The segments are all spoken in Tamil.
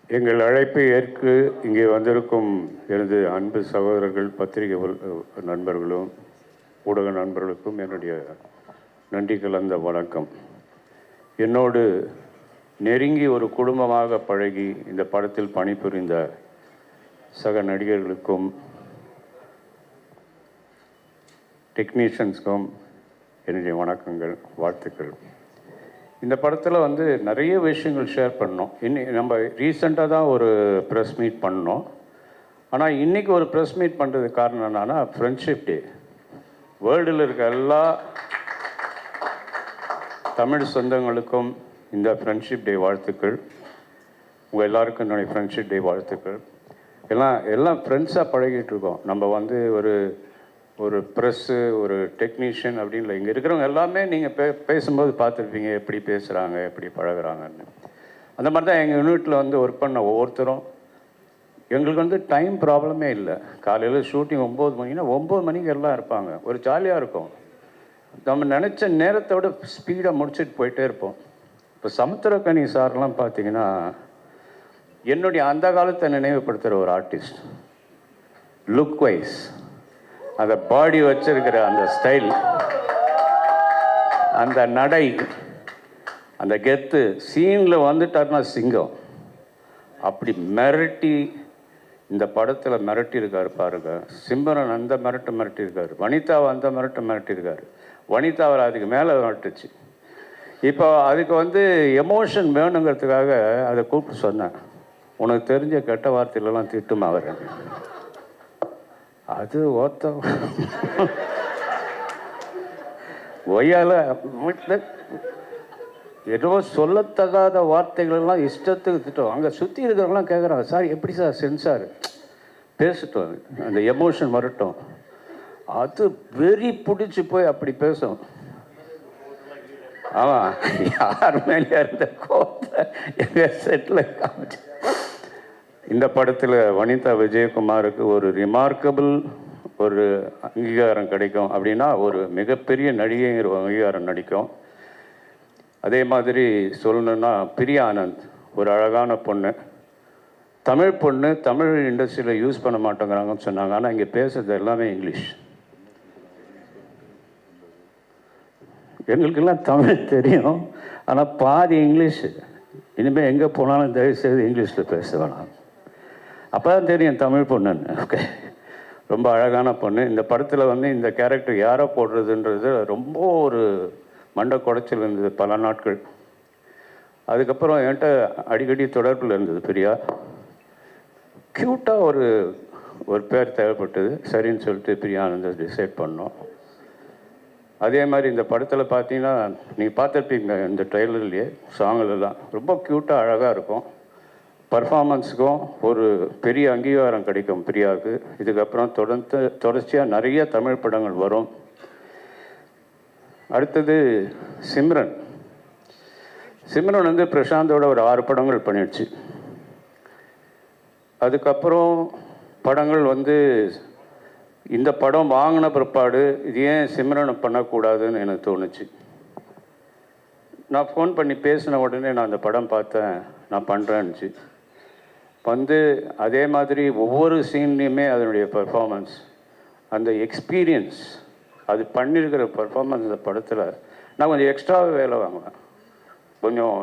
எங்கள் அழைப்பை ஏற்று இங்கே வந்திருக்கும் எனது அன்பு சகோதரர்கள், பத்திரிகை நண்பர்களும், ஊடக நண்பர்களுக்கும் என்னுடைய நன்றி கலந்த வணக்கம். என்னோடு நெருங்கி ஒரு குடும்பமாக பழகி இந்த படத்தில் பணிபுரிந்த சக நடிகர்களுக்கும் டெக்னீஷியன்ஸ்க்கும் என்னுடைய வணக்கங்கள், வாழ்த்துக்கள். இந்த படத்தில் நிறைய விஷயங்கள் ஷேர் பண்ணோம். நம்ம ரீசெண்டாக தான் ஒரு ப்ரெஸ் மீட் பண்ணோம். ஆனால் இன்றைக்கி ஒரு ப்ரெஸ் மீட் பண்ணுறதுக்கு காரணம் என்னன்னா, ஃப்ரெண்ட்ஷிப் டே. வேர்ல்டில் இருக்க எல்லா தமிழ் சொந்தங்களுக்கும் இந்த ஃப்ரெண்ட்ஷிப் டே வாழ்த்துக்கள். உங்கள் எல்லாருக்கும் என்னுடைய ஃப்ரெண்ட்ஷிப் டே வாழ்த்துக்கள். எல்லாம் ஃப்ரெண்ட்ஸாக பழகிட்டு இருக்கோம். நம்ம ஒரு ப்ரெஸ்ஸு, ஒரு டெக்னீஷியன் அப்படின்னு இல்லை. இங்கே இருக்கிறவங்க எல்லாமே நீங்கள் பேசும்போது பார்த்துருப்பீங்க, எப்படி பேசுகிறாங்க, எப்படி பழகுறாங்கன்னு. அந்த மாதிரி தான் எங்கள் யூனிட்டில் ஒர்க் பண்ண ஒவ்வொருத்தரும். எங்களுக்கு டைம் ப்ராப்ளமே இல்லை. காலையில் ஷூட்டிங் 9 மணினா 9 மணிக்கு எல்லாம் இருப்பாங்க. ஒரு ஜாலியாக இருக்கும். நம்ம நினச்ச நேரத்தை விட ஸ்பீடாக முடிச்சுட்டு போயிட்டே இருப்போம். இப்போ சமுத்திரக்கனி சார்லாம் பார்த்தீங்கன்னா, என்னுடைய அந்த காலத்தை நினைவுபடுத்துகிற ஒரு ஆர்டிஸ்ட். லுக் வைஸ், அந்த பாடி வச்சிருக்கிற அந்த ஸ்டைல், அந்த நடை, அந்த கெத்து, சீனில் வந்துட்டார்னா சிங்கம். அப்படி மிரட்டி இந்த படத்தில் மிரட்டியிருக்காரு பாருங்க. சிம்ரன் அந்த மிரட்டியிருக்காரு. வனிதாவை அந்த மிரட்டியிருக்காரு. வனிதாவில் அதுக்கு மேலே மிரட்டுச்சு. இப்போ அதுக்கு எமோஷன் வேணுங்கிறதுக்காக அதை கூப்பிட்டு சொன்னேன், உனக்கு தெரிஞ்ச கெட்ட வார்த்தையிலலாம் திட்டுமா அவர். அது ஒய்யால ஏதோ சொல்லத்தகாத வார்த்தைகளெல்லாம் இஷ்டத்துக்கு திட்டம். அங்கே சுற்றி இருக்கிறவங்களாம் கேட்குறாங்க, சார் எப்படி சார் சென்சார் பேசிட்டோம், அந்த எமோஷன் வரட்டும். அது வெறி பிடிச்சி போய் அப்படி பேசும். ஆமாம், யார் மேலே இருந்த கோபத்தை எங்கள் செட்டில் காமிச்சு. இந்த படத்தில் வனிதா விஜயகுமாருக்கு ஒரு ரிமார்க்கபிள் ஒரு அங்கீகாரம் கிடைக்கும் அப்படின்னா, ஒரு மிகப்பெரிய நடிகைங்கிற அங்கீகாரம் நடிக்கும். அதே மாதிரி சொல்லணுன்னா, பிரியா ஆனந்த் ஒரு அழகான பொண்ணு, தமிழ் பொண்ணு. தமிழ் இண்டஸ்ட்ரியில் யூஸ் பண்ண மாட்டேங்கிறாங்கன்னு சொன்னாங்க. ஆனால் இங்கே பேசுறது எல்லாமே இங்கிலீஷ். எங்களுக்கெல்லாம் தமிழ் தெரியும், ஆனால் பாதி இங்கிலீஷு. இனிமேல் எங்கே போனாலும் தயவுசெய்து இங்கிலீஷில் பேச வேணாம். அப்போ தான் தெரியும் தமிழ் பொண்ணுன்னு. ஓகே, ரொம்ப அழகான பொண்ணு. இந்த படத்தில் இந்த கேரக்டர் யாரை போடுறதுன்றது ரொம்ப ஒரு மண்டை குடைச்சல் இருந்தது பல நாட்கள். அதுக்கப்புறம் என்கிட்ட அடிக்கடி தொடர்பில் இருந்தது பிரியா. க்யூட்டாக ஒரு பேர் தேவைப்பட்டது. சரின்னு சொல்லிட்டு பிரியா ஆனந்த் டிசைட் பண்ணோம். அதே மாதிரி இந்த படத்தில் பார்த்தீங்கன்னா, நீங்கள் பார்த்துருப்பீங்க இந்த ட்ரெய்லர்லேயே, சாங்கிலெல்லாம் ரொம்ப க்யூட்டாக அழகாக இருக்கும். பர்ஃபார்மன்ஸுக்கும் ஒரு பெரிய அங்கீகாரம் கிடைக்கும் பிரியாவுக்கு. இதுக்கப்புறம் தொடர்ச்சியாக நிறைய தமிழ் படங்கள் வரும். அடுத்தது சிம்ரன். பிரசாந்தோட ஒரு 6 படங்கள் பண்ணிடுச்சு. அதுக்கப்புறம் படங்கள் இந்த படம் வாங்கின பிற்பாடு இது ஏன் சிம்ரனை பண்ணக்கூடாதுன்னு எனக்கு தோணுச்சு. நான் ஃபோன் பண்ணி பேசின உடனே நான் அந்த படம் பார்த்தேன், நான் பண்ணுறேன்னுச்சு. அதே மாதிரி ஒவ்வொரு சீன்லேயுமே அதனுடைய பர்ஃபார்மன்ஸ், அந்த எக்ஸ்பீரியன்ஸ், அது பண்ணியிருக்கிற பர்ஃபார்மன்ஸ் இந்த படத்தில் நான் கொஞ்சம் எக்ஸ்ட்ராவே வேலை வாங்குவேன். கொஞ்சம்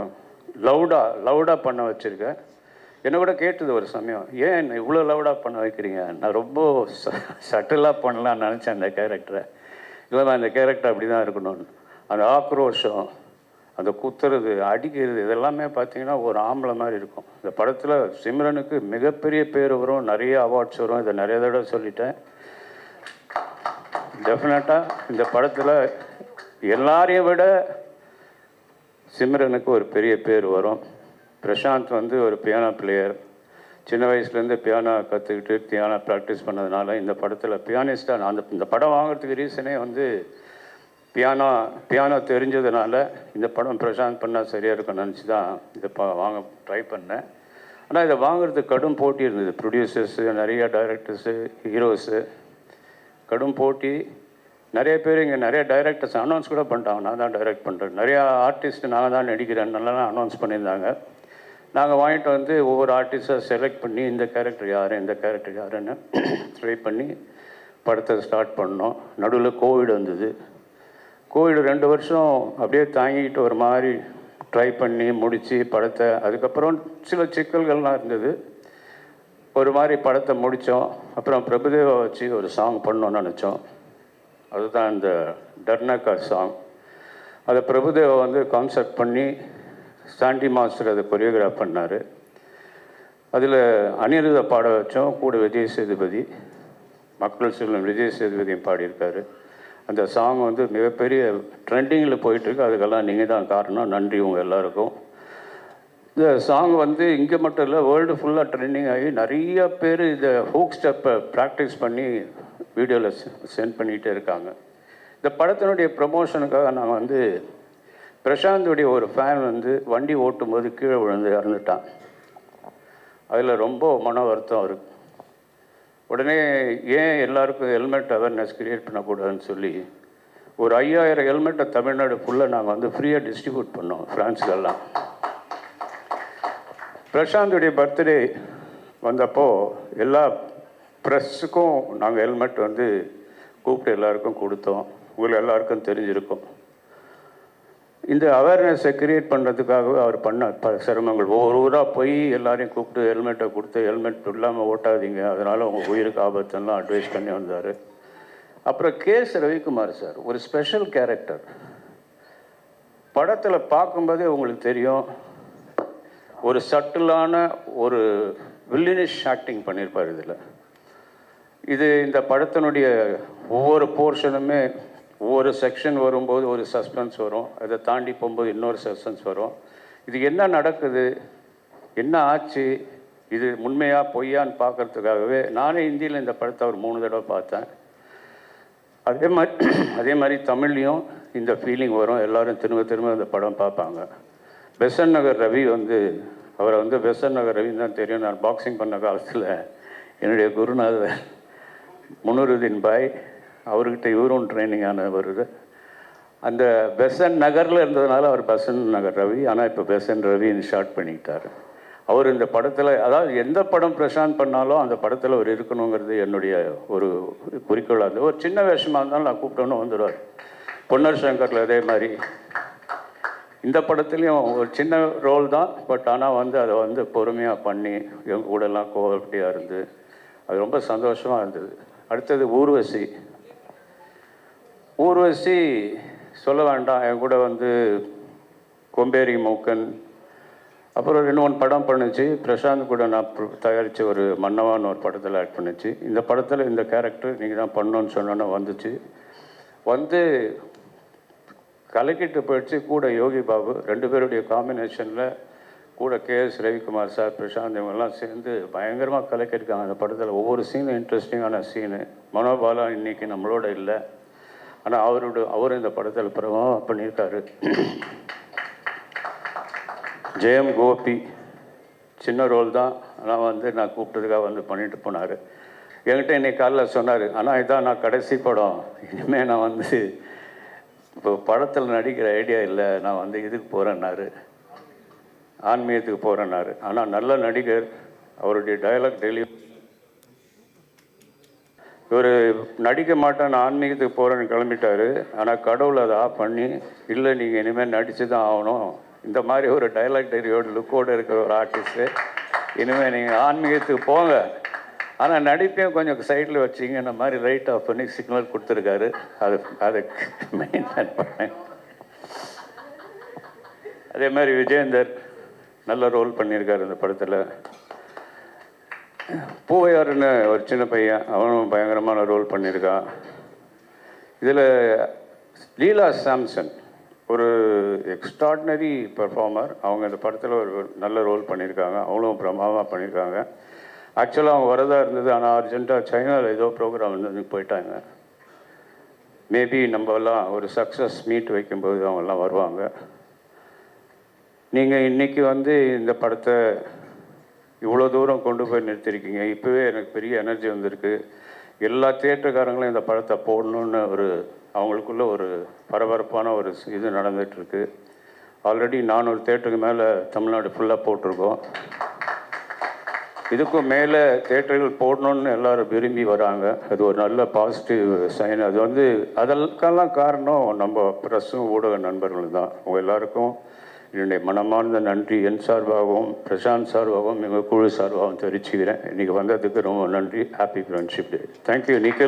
லவுடாக பண்ண வச்சுருக்கேன். என்னை கூட கேட்டது ஒரு சமயம், ஏன் இவ்வளோ லவுடாக பண்ண வைக்கிறீங்க? நான் ரொம்ப சட்டிலாக பண்ணலான்னு நினச்சேன் அந்த கேரக்டரை. இல்லை, அந்த கேரக்டர் அப்படி தான் இருக்கணும்னு. அந்த ஆக்ரோஷம், அந்த குத்துறது, அடிக்கிறது, இதெல்லாமே பார்த்தீங்கன்னா ஒரு ஆம்பளை மாதிரி இருக்கும். இந்த படத்தில் சிம்ரனுக்கு மிகப்பெரிய பேர் வரும், நிறைய அவார்ட்ஸ் வரும். இதை நிறைய தடவை சொல்லிட்டேன். டெஃபினட்டாக இந்த படத்தில் எல்லாரையும் விட சிம்ரனுக்கு ஒரு பெரிய பேர் வரும். பிரசாந்த் ஒரு பியானோ பிளேயர். சின்ன வயசுலேருந்து பியானோ கற்றுக்கிட்டு பியானோ ப்ராக்டிஸ் பண்ணதுனால இந்த படத்தில் பியானிஸ்டாக இந்த படம் வாங்குறதுக்கு ரீசனே பியானோ தெரிஞ்சதுனால இந்த படம் பிரசாந்த் பண்ணால் சரியாக இருக்கும்னு நினச்சி தான் இதை வாங்க ட்ரை பண்ணேன். ஆனால் இதை வாங்குறதுக்கு கடும் போட்டி இருந்தது. ப்ரொடியூசர்ஸு, நிறைய டைரக்டர்ஸு, ஹீரோஸு, கடும் போட்டி. நிறைய பேர் இங்கே நிறைய டைரக்டர்ஸ் அனௌன்ஸ் கூட பண்ணிட்டாங்க, நான் தான் டைரக்ட் பண்ணுறேன். நிறையா ஆர்டிஸ்ட் நான் தான் நடிக்கிறேன் நல்லா அனௌன்ஸ் பண்ணியிருந்தாங்க. நாங்கள் வாங்கிட்டு வந்து ஒவ்வொரு ஆர்டிஸ்டாக செலக்ட் பண்ணி இந்த கேரக்டர் யார் இந்த கேரக்டர் யாருன்னு ட்ரை பண்ணி படத்தை ஸ்டார்ட் பண்ணோம். நடுவில் கோவிட் வந்தது. கோவிட் 2 வருஷம் அப்படியே தாங்கிக்கிட்டு ஒரு மாதிரி ட்ரை பண்ணி முடித்து படத்தை, அதுக்கப்புறம் சில சிக்கல்கள்லாம் இருந்தது. ஒரு மாதிரி படத்தை முடித்தோம். அப்புறம் பிரபுதேவா வச்சு ஒரு சாங் பண்ணோன்னு நினச்சோம். அதுதான் இந்த டர்னக்கா சாங். அதை பிரபுதேவா வந்து கான்செப்ட் பண்ணி சாண்டி மாஸ்டர் அதை கொரியோகிராஃப் பண்ணார். அதில் அனிருத்தை பாட வச்சோம். கூட விஜய் சேதுபதி, மக்கள் செல்வன் விஜய் சேதுபதியும் பாடியிருக்காரு. அந்த சாங் வந்து மிகப்பெரிய ட்ரெண்டிங்கில் போயிட்டுருக்கு. அதுக்கெல்லாம் நீங்கள் தான் காரணம். நன்றி உங்கள் எல்லாருக்கும். இந்த சாங் வந்து இங்கே மட்டும் இல்லை, வேர்ல்டு ஃபுல்லாக ட்ரெண்டிங் ஆகி நிறைய பேர் இந்த ஹூக் ஸ்டெப்பை ப்ராக்டிஸ் பண்ணி வீடியோவில் சென்ட் பண்ணிகிட்டே இருக்காங்க. இந்த படத்தினுடைய ப்ரமோஷனுக்காக நான் வந்து பிரசாந்துடைய ஒரு ஃபேன் வந்து வண்டி ஓட்டும் போது கீழே விழுந்து இறந்துட்டான். அதில் ரொம்ப மன வருத்தம் இருக்குது. உடனே ஏன் எல்லாருக்கும் ஹெல்மெட் அவேர்னஸ் க்ரியேட் பண்ணக்கூடாதுன்னு சொல்லி ஒரு 5000 ஹெல்மெட்டை தமிழ்நாடு ஃபுல்லாக நாங்கள் வந்து ஃப்ரீயாக டிஸ்ட்ரிபியூட் பண்ணோம் ஃப்ரான்ஸுக்கெல்லாம். பிரசாந்துடைய பர்த்டே வந்தப்போ எல்லா ப்ரெஸ்ஸுக்கும் நாங்கள் ஹெல்மெட் வந்து கூப்பிட்டு எல்லாருக்கும் கொடுத்தோம். உங்களுக்கு எல்லாருக்கும் தெரிஞ்சிருக்கும். இந்த அவேர்னஸை க்ரியேட் பண்ணுறதுக்காகவே அவர் பண்ண சிரமங்கள். ஒவ்வொரு ஊராக போய் எல்லாரையும் கூப்பிட்டு ஹெல்மெட்டை கொடுத்து ஹெல்மெட் இல்லாமல் ஓட்டாதீங்க, அதனால் உங்கள் உயிருக்கு ஆபத்துலாம் அட்வைஸ் பண்ணி வந்தார். அப்புறம் கேஎஸ் ரவிக்குமார் சார் ஒரு ஸ்பெஷல் கேரக்டர். படத்தில் பார்க்கும்போதே உங்களுக்கு தெரியும், ஒரு சட்டிலான ஒரு வில்லினிஷ் ஆக்டிங் பண்ணியிருப்பார் இதில். இது இந்த படத்தினுடைய ஒவ்வொரு போர்ஷனுமே ஒவ்வொரு செக்ஷன் வரும்போது ஒரு சஸ்பென்ஸ் வரும். அதை தாண்டி போகும்போது இன்னொரு சஸ்பென்ஸ் வரும். இது என்ன நடக்குது, என்ன ஆச்சு, இது உண்மையாக பொய்யான்னு பார்க்குறதுக்காகவே நானே இந்தியில் இந்த படத்தை ஒரு 3 தடவை பார்த்தேன். அதே மாதிரி தமிழ்லேயும் இந்த ஃபீலிங் வரும். எல்லோரும் திரும்ப திரும்ப இந்த படம் பார்ப்பாங்க. பெசன்ட் நகர் ரவி வந்து அவரை வந்து பெசன்ட் நகர் ரவின்னு தான் தெரியும். நான் பாக்ஸிங் பண்ண காலத்தில் என்னுடைய குருநாதர் முனுருதீன் பாய், அவர்கிட்ட இவரும் ட்ரைனிங் ஆனவர். அந்த பெசன்ட் நகரில் இருந்ததுனால அவர் பெசன்ட் நகர் ரவி, ஆனால் இப்போ பெசன்ட் ரவின்னு ஷார்ட் பண்ணிக்கிட்டார். அவர் இந்த படத்தில், அதாவது எந்த படம் பிரசாந்த் பண்ணாலும் அந்த படத்தில் அவர் இருக்கணுங்கிறது என்னுடைய ஒரு குறிக்கோளாக இருந்தது. ஒரு சின்ன வேஷமாக இருந்தாலும் நான் கூப்பிட்டோன்னு வந்துடுவார். பொன்னர் சங்கரில் அதே மாதிரி இந்த படத்துலேயும் ஒரு சின்ன ரோல் தான், பட் ஆனால் வந்து அதை வந்து பொறுமையாக பண்ணி எங்கள் கூடலாம் கோஆப்டியாக இருந்து அது ரொம்ப சந்தோஷமாக இருந்தது. அடுத்தது ஊர்வசி. ஊர்வசி சொல்ல வேண்டாம், என் கூட வந்து கொம்பேரி மூக்கன், அப்புறம் 2-3 படம் பண்ணுச்சு. பிரசாந்த் கூட நான் தயாரித்த ஒரு மன்னவான்னு ஒரு படத்தில் ஆட் பண்ணிச்சு. இந்த படத்தில் இந்த கேரக்டர் நீங்கள் தான் பண்ணணுன்னு சொன்னோன்னே வந்துச்சு. வந்து கலக்கிட்டு போயிடுச்சு. கூட யோகி பாபு, 2 பேருடைய காம்பினேஷனில் கூட கேஎஸ் ரவிக்குமார் சார், பிரசாந்த் இவங்கெல்லாம் சேர்ந்து பயங்கரமாக கலக்கியிருக்காங்க. அந்த படத்தில் ஒவ்வொரு சீனும் இன்ட்ரெஸ்டிங்கான சீனு. மனோபாலா இன்றைக்கி நம்மளோட இல்லை, ஆனால் அவர் இந்த படத்தில் பிரபலமாக பண்ணியிருக்காரு. ஜெயம் கோபி சின்ன ரோல் தான், ஆனால் வந்து நான் கூப்பிட்டதுக்காக வந்து பண்ணிட்டு போனார். என்கிட்ட இன்னைக்கு காலைல சொன்னார், ஆனால் இதான் நான் கடைசி படம், இனிமேல் நான் வந்து இப்போ படத்தில் நடிக்கிற ஐடியா இல்லை, நான் வந்து இதுக்கு போகிறேன்னாரு, ஆன்மீகத்துக்கு போகிறேன்னாரு. ஆனால் நல்ல நடிகர், அவருடைய டயலாக் டெலிவரி. இவர் நடிக்க மாட்டேன், நான் ஆன்மீகத்துக்கு போகிறேன்னு கிளம்பிட்டார். ஆனால் கடவுள் அதை ஆஃப் பண்ணி, இல்லை நீங்கள் இனிமேல் நடித்து தான் ஆகணும், இந்த மாதிரி ஒரு டைலாக் டெலிவரியோட லுக்கோடு இருக்கிற ஒரு ஆர்டிஸ்ட்டு, இனிமேல் நீங்கள் ஆன்மீகத்துக்கு போங்க, ஆனால் நடிப்பையும் கொஞ்சம் சைடில் வச்சிங்க, இந்த மாதிரி லைட் ஆஃப் பண்ணி சிக்னல் கொடுத்துருக்காரு. அதை மெயின்டைன் பண்ணேன். அதே மாதிரி விஜேந்தர் நல்ல ரோல் பண்ணியிருக்காரு இந்த படத்தில். பூவையாருன்னு ஒரு சின்ன பையன், அவனும் பயங்கரமான ரோல் பண்ணியிருக்கான். இதில் லீலா சாம்சன் ஒரு எக்ஸ்ட்ராடினரி பெர்ஃபார்மர். அவங்க இந்த படத்தில் ஒரு நல்ல ரோல் பண்ணியிருக்காங்க. அவங்களும் பிரமாதமாக பண்ணியிருக்காங்க. ஆக்சுவலாக அவங்க வரதா இருந்தது, ஆனால் அர்ஜென்ட்டாக சைனாவில் ஏதோ ப்ரோக்ராம் இருந்தது போயிட்டாங்க. மேபி நம்மலாம் ஒரு சக்ஸஸ் மீட் வைக்கும்போது அவங்கெல்லாம் வருவாங்க. நீங்கள் இன்றைக்கி வந்து இந்த படத்தை இவ்வளோ தூரம் கொண்டு போய் நிறுத்திருக்கீங்க. இப்போவே எனக்கு பெரிய எனர்ஜி வந்திருக்கு. எல்லா தியேட்டருக்காரங்களும் இந்த படத்தை போடணுன்னு அவங்களுக்குள்ள ஒரு பரபரப்பான ஒரு இது நடந்துகிட்ருக்கு. ஆல்ரெடி 400 தேட்டருக்கு மேலே தமிழ்நாடு ஃபுல்லாக போட்டிருக்கோம். இதுக்கும் மேலே தேட்டர்கள் போடணுன்னு எல்லோரும் விரும்பி வராங்க. அது ஒரு நல்ல பாசிட்டிவ் சைன். அது வந்து அதற்கெல்லாம் காரணம் நம்ம ப்ரெஸ்ஸும் ஊடக நண்பர்கள் தான். உங்கள் எல்லாருக்கும் என்னுடைய மனமார்ந்த நன்றி என் சார்பாகவும் பிரசாந்த் சார்பாகவும் எங்கள் குழு சார்பாகவும் தெரிவிச்சுக்கிறேன். இன்றைக்கி வந்ததுக்கு ரொம்ப நன்றி. Happy friendship day. Thank you Nikhil.